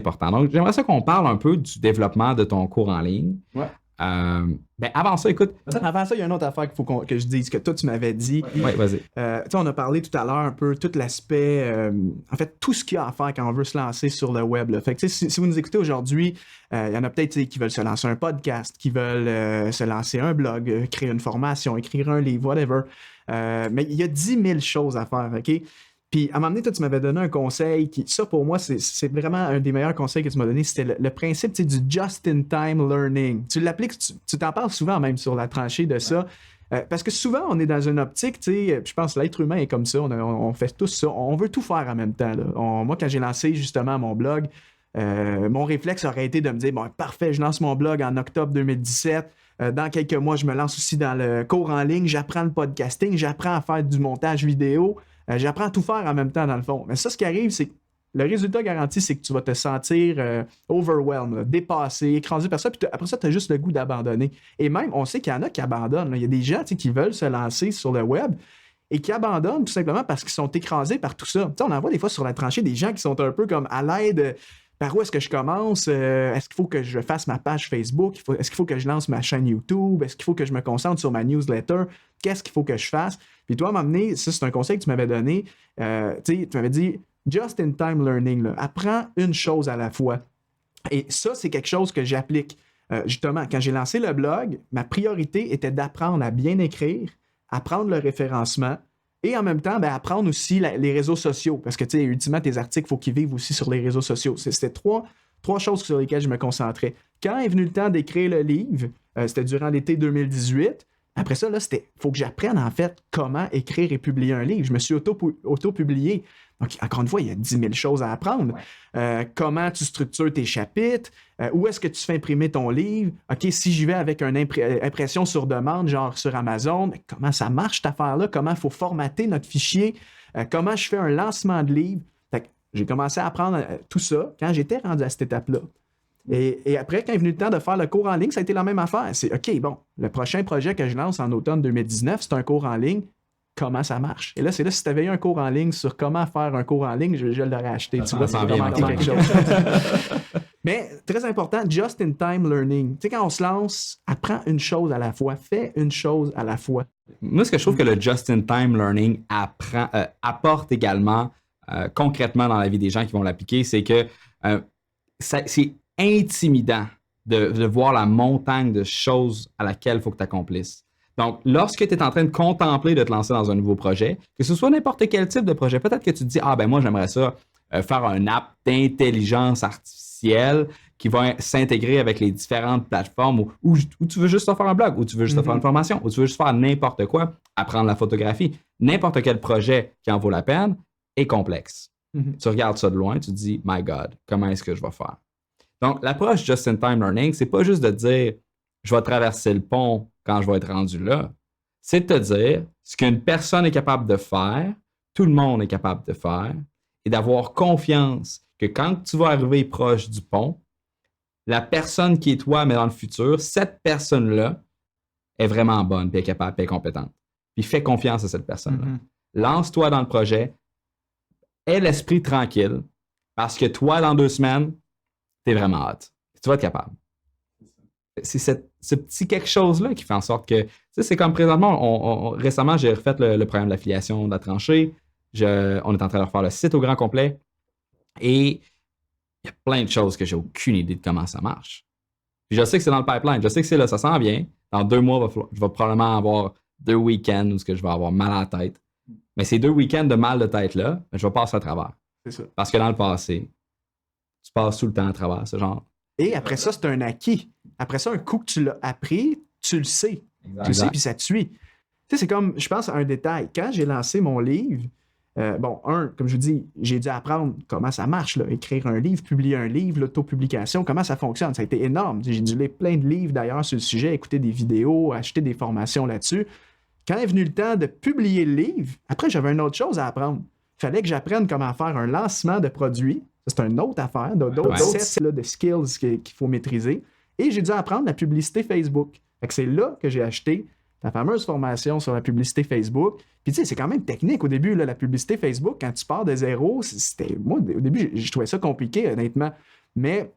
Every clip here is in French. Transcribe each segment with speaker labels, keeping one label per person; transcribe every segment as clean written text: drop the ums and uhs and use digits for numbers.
Speaker 1: important. Donc, j'aimerais ça qu'on parle un peu du développement de ton cours en ligne.
Speaker 2: Ouais.
Speaker 1: Avant ça, écoute.
Speaker 2: Avant ça, il y a une autre affaire qu'il faut que je dise, que toi, tu m'avais dit.
Speaker 1: Oui, vas-y.
Speaker 2: On a parlé tout à l'heure un peu tout l'aspect, en fait, tout ce qu'il y a à faire quand on veut se lancer sur le web. Là. Fait que, si vous nous écoutez aujourd'hui, il y en a peut-être qui veulent se lancer un podcast, qui veulent se lancer un blog, créer une formation, écrire un livre, whatever. Mais il y a 10 000 choses à faire, OK? Puis, à un moment donné, toi, tu m'avais donné un conseil ça, pour moi, c'est vraiment un des meilleurs conseils que tu m'as donné. C'était le principe du just-in-time learning. Tu l'appliques, tu t'en parles souvent même sur la tranchée de ça. Parce que souvent, on est dans une optique, je pense que l'être humain est comme ça, on fait tous ça. On veut tout faire en même temps. Là. Moi, quand j'ai lancé justement mon blog, mon réflexe aurait été de me dire, bon, parfait, je lance mon blog en octobre 2017. Dans quelques mois, je me lance aussi dans le cours en ligne, j'apprends le podcasting, j'apprends à faire du montage vidéo. J'apprends à tout faire en même temps, dans le fond. Mais ça, ce qui arrive, c'est que le résultat garanti, c'est que tu vas te sentir overwhelmed, dépassé, écrasé par ça. Puis après ça, tu as juste le goût d'abandonner. Et même, on sait qu'il y en a qui abandonnent. Il y a des gens qui veulent se lancer sur le web et qui abandonnent tout simplement parce qu'ils sont écrasés par tout ça. On en voit des fois sur la tranchée des gens qui sont un peu comme à l'aide. Par où est-ce que je commence? Est-ce qu'il faut que je fasse ma page Facebook? Est-ce qu'il faut que je lance ma chaîne YouTube? Est-ce qu'il faut que je me concentre sur ma newsletter? Qu'est-ce qu'il faut que je fasse? Puis toi, à m'amener, ça, c'est un conseil que tu m'avais donné. Tu m'avais dit, just-in-time learning, là, apprends une chose à la fois. Et ça, c'est quelque chose que j'applique. Justement, quand j'ai lancé le blog, ma priorité était d'apprendre à bien écrire, apprendre le référencement, et en même temps, apprendre aussi les réseaux sociaux. Parce que, ultimement, tes articles, il faut qu'ils vivent aussi sur les réseaux sociaux. C'était trois choses sur lesquelles je me concentrais. Quand est venu le temps d'écrire le livre, c'était durant l'été 2018. Après ça, là, il faut que j'apprenne, en fait, comment écrire et publier un livre. Je me suis auto-publié. Donc, encore une fois, il y a 10 000 choses à apprendre. Comment tu structures tes chapitres? Où est-ce que tu fais imprimer ton livre? OK, si j'y vais avec une impression sur demande, genre sur Amazon, comment ça marche cette affaire-là? Comment il faut formater notre fichier? Comment je fais un lancement de livre? Fait que j'ai commencé à apprendre tout ça quand j'étais rendu à cette étape-là. Et après, quand est venu le temps de faire le cours en ligne, ça a été la même affaire. C'est OK, bon, le prochain projet que je lance en automne 2019, c'est un cours en ligne. Comment ça marche? Et là, c'est là, si tu avais eu un cours en ligne sur comment faire un cours en ligne, je l'aurais acheté. Tu vois, c'est vraiment quelque chose. Mais très important, just-in-time learning. Tu sais, quand on se lance, apprends une chose à la fois. Fais une chose à la fois.
Speaker 1: Moi, ce que je trouve que le just-in-time learning apporte également concrètement dans la vie des gens qui vont l'appliquer, c'est que c'est intimidant de voir la montagne de choses à laquelle il faut que tu accomplisses. Donc, lorsque tu es en train de contempler de te lancer dans un nouveau projet, que ce soit n'importe quel type de projet, peut-être que tu te dis, moi, j'aimerais ça faire un app d'intelligence artificielle qui va s'intégrer avec les différentes plateformes ou tu veux juste te faire un blog, ou tu veux juste te faire une formation, ou tu veux juste faire n'importe quoi, apprendre la photographie. N'importe quel projet qui en vaut la peine est complexe. Tu regardes ça de loin, tu te dis, my God, comment est-ce que je vais faire? Donc, l'approche just-in-time learning, c'est pas juste de dire, je vais traverser le pont quand je vais être rendu là. C'est de te dire ce qu'une personne est capable de faire, tout le monde est capable de faire, et d'avoir confiance que quand tu vas arriver proche du pont, la personne qui est toi, mais dans le futur, cette personne-là est vraiment bonne, puis est capable, puis est compétente. Puis fais confiance à cette personne-là. Lance-toi dans le projet, aie l'esprit tranquille, parce que toi, dans 2 semaines, t'es vraiment hâte. Tu vas être capable. C'est ce petit quelque chose-là qui fait en sorte que, tu sais, c'est comme présentement, récemment, j'ai refait le programme de l'affiliation de la tranchée. On est en train de refaire le site au grand complet. Et il y a plein de choses que j'ai aucune idée de comment ça marche. Puis je sais que c'est dans le pipeline. Je sais que c'est là, ça s'en vient. Dans 2 mois, je vais probablement avoir 2 week-ends où je vais avoir mal à la tête. Mais ces 2 week-ends de mal de tête-là, je vais passer à travers. C'est ça. Parce que dans le passé, tu passes tout le temps à travers ce genre.
Speaker 2: Et après ça, c'est un acquis. Après ça, un coup que tu l'as appris, tu le sais. Exact. Tu le sais, puis ça te suit. Tu sais, c'est comme, je pense à un détail. Quand j'ai lancé mon livre, comme je vous dis, j'ai dû apprendre comment ça marche, là, écrire un livre, publier un livre, l'autopublication, comment ça fonctionne. Ça a été énorme. J'ai dû lire plein de livres d'ailleurs sur le sujet, écouter des vidéos, acheter des formations là-dessus. Quand est venu le temps de publier le livre, après, j'avais une autre chose à apprendre. Il fallait que j'apprenne comment faire un lancement de produit. Ça, c'est une autre affaire, d'autres sets là, de skills qu'il faut maîtriser. Et j'ai dû apprendre la publicité Facebook. Fait que c'est là que j'ai acheté la fameuse formation sur la publicité Facebook. Puis tu sais, c'est quand même technique au début, là, la publicité Facebook, quand tu pars de zéro, moi, au début, je trouvais ça compliqué, honnêtement. Mais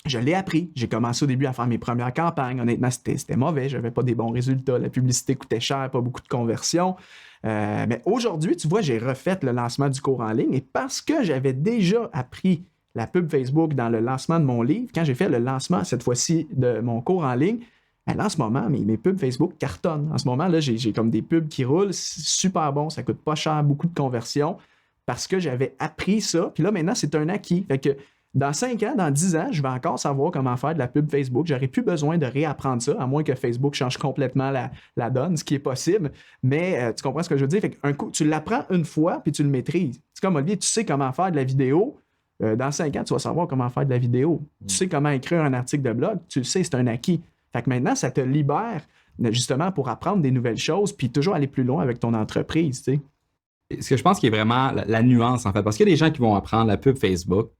Speaker 2: je l'ai appris. J'ai commencé au début à faire mes premières campagnes. Honnêtement, c'était mauvais. Je n'avais pas des bons résultats. La publicité coûtait cher, pas beaucoup de conversions. Mais aujourd'hui, tu vois, j'ai refait le lancement du cours en ligne. Et parce que j'avais déjà appris la pub Facebook dans le lancement de mon livre, quand j'ai fait le lancement, cette fois-ci, de mon cours en ligne, là, en ce moment, mes pubs Facebook cartonnent. En ce moment, là, j'ai comme des pubs qui roulent. C'est super bon. Ça coûte pas cher, beaucoup de conversions. Parce que j'avais appris ça. Puis là, maintenant, c'est un acquis. Fait que dans 5 ans, dans 10 ans, je vais encore savoir comment faire de la pub Facebook. J'aurais plus besoin de réapprendre ça, à moins que Facebook change complètement la donne, ce qui est possible. Mais tu comprends ce que je veux dire? Fait qu'un coup, tu l'apprends une fois, puis tu le maîtrises. C'est comme Olivier, tu sais comment faire de la vidéo. Dans 5 ans, tu vas savoir comment faire de la vidéo. Tu sais comment écrire un article de blog. Tu le sais, c'est un acquis. Fait que maintenant, ça te libère justement pour apprendre des nouvelles choses, puis toujours aller plus loin avec ton entreprise, tu sais.
Speaker 1: Ce que je pense qui est vraiment la nuance, en fait, parce qu'il y a des gens qui vont apprendre la pub Facebook,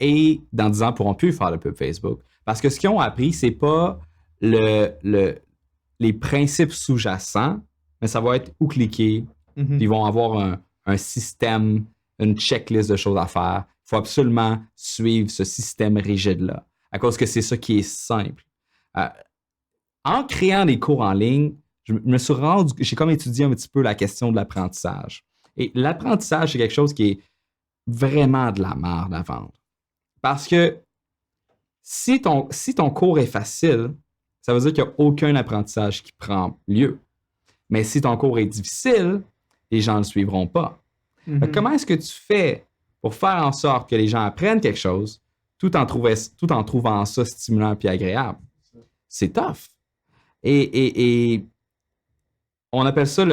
Speaker 1: et dans 10 ans, ne pourront plus faire le pub Facebook. Parce que ce qu'ils ont appris, ce n'est pas les principes sous-jacents, mais ça va être où cliquer. Puis ils vont avoir un système, une checklist de choses à faire. Il faut absolument suivre ce système rigide-là, à cause que c'est ça qui est simple. En créant des cours en ligne, j'ai comme étudié un petit peu la question de l'apprentissage. Et l'apprentissage, c'est quelque chose qui est vraiment de la merde à vendre. Parce que si ton cours est facile, ça veut dire qu'il n'y a aucun apprentissage qui prend lieu. Mais si ton cours est difficile, les gens ne le suivront pas. Comment est-ce que tu fais pour faire en sorte que les gens apprennent quelque chose tout en trouvant ça stimulant et agréable? C'est tough. Et on appelle ça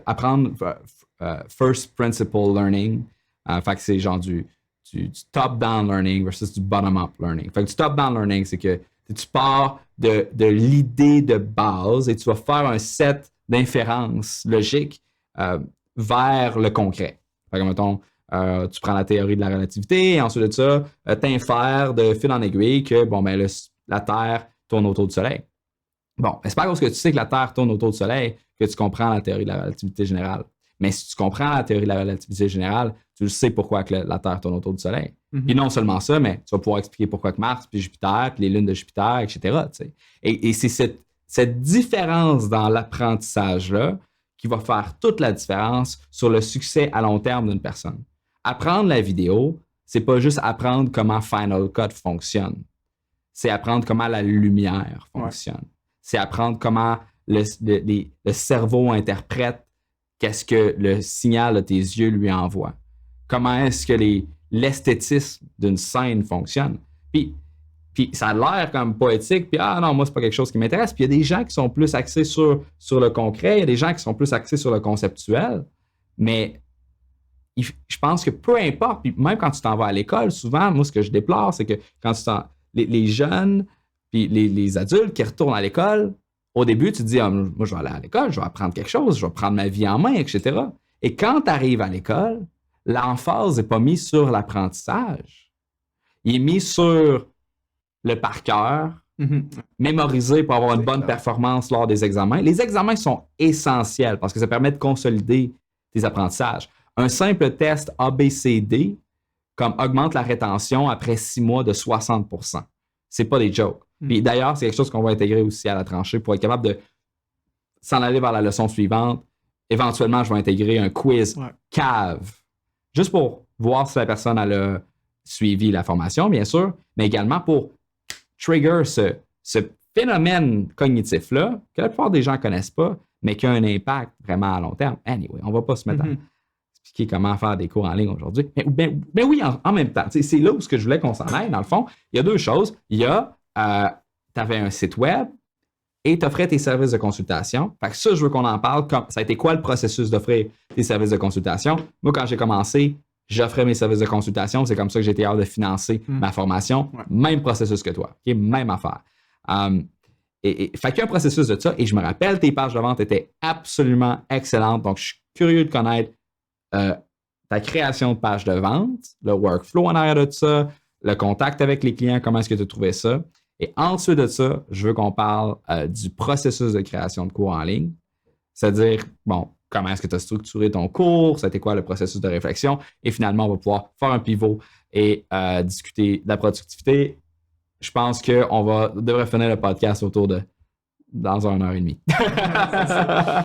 Speaker 1: apprendre first principle learning. Fait que c'est genre du top-down learning versus du bottom-up learning. Fait que du top-down learning, c'est que tu pars de l'idée de base et tu vas faire un set d'inférences logiques vers le concret. Fait que, mettons, tu prends la théorie de la relativité et ensuite de ça, t'infères de fil en aiguille que, la Terre tourne autour du Soleil. Bon, c'est pas parce que tu sais que la Terre tourne autour du Soleil que tu comprends la théorie de la relativité générale. Mais si tu comprends la théorie de la relativité générale, tu le sais pourquoi que la Terre tourne autour du Soleil. Puis non seulement ça, mais tu vas pouvoir expliquer pourquoi que Mars, puis Jupiter, puis les lunes de Jupiter, etc. Et c'est cette différence dans l'apprentissage-là qui va faire toute la différence sur le succès à long terme d'une personne. Apprendre la vidéo, c'est pas juste apprendre comment Final Cut fonctionne. C'est apprendre comment la lumière fonctionne. Ouais. C'est apprendre comment le cerveau interprète qu'est-ce que le signal de tes yeux lui envoie. Comment est-ce que l'esthétisme d'une scène fonctionne. Puis ça a l'air comme poétique, puis non, moi, c'est pas quelque chose qui m'intéresse. Puis il y a des gens qui sont plus axés sur le concret, il y a des gens qui sont plus axés sur le conceptuel, mais je pense que peu importe, puis même quand tu t'en vas à l'école, souvent, moi, ce que je déplore, c'est que quand les jeunes, puis les adultes qui retournent à l'école, au début, tu te dis, moi, je vais aller à l'école, je vais apprendre quelque chose, je vais prendre ma vie en main, etc. Et quand tu arrives à l'école, l'emphase n'est pas mise sur l'apprentissage. Il est mis sur le par cœur, mémoriser pour avoir une bonne performance lors des examens. Les examens sont essentiels parce que ça permet de consolider tes apprentissages. Un simple test ABCD augmente la rétention après 6 mois de 60%. C'est pas des jokes. Puis d'ailleurs, c'est quelque chose qu'on va intégrer aussi à la tranchée pour être capable de s'en aller vers la leçon suivante. Éventuellement, je vais intégrer un quiz cave, juste pour voir si la personne a suivi la formation, bien sûr, mais également pour trigger ce phénomène cognitif-là que la plupart des gens ne connaissent pas, mais qui a un impact vraiment à long terme. Anyway, on ne va pas se mettre à expliquer comment faire des cours en ligne aujourd'hui. Mais oui, en même temps, c'est là où je voulais qu'on s'en aille, dans le fond. Il y a deux choses. Il y a, tu avais un site web et tu offrais tes services de consultation. Fait que ça, je veux qu'on en parle. Ça a été quoi le processus d'offrir tes services de consultation? Moi, quand j'ai commencé, j'offrais mes services de consultation. C'est comme ça que j'ai été hâte de financer ma formation. Ouais. Même processus que toi. Okay? Même affaire. Fait qu'il y a un processus de ça. Et je me rappelle, tes pages de vente étaient absolument excellentes. Donc, je suis curieux de connaître ta création de page de vente, le workflow en arrière de ça, le contact avec les clients, comment est-ce que tu trouvais ça. Et ensuite de ça, je veux qu'on parle du processus de création de cours en ligne. C'est-à-dire, comment est-ce que tu as structuré ton cours, c'était quoi le processus de réflexion, et finalement, on va pouvoir faire un pivot et discuter de la productivité. Je pense qu'on devrait finir le podcast dans 1 heure et demie.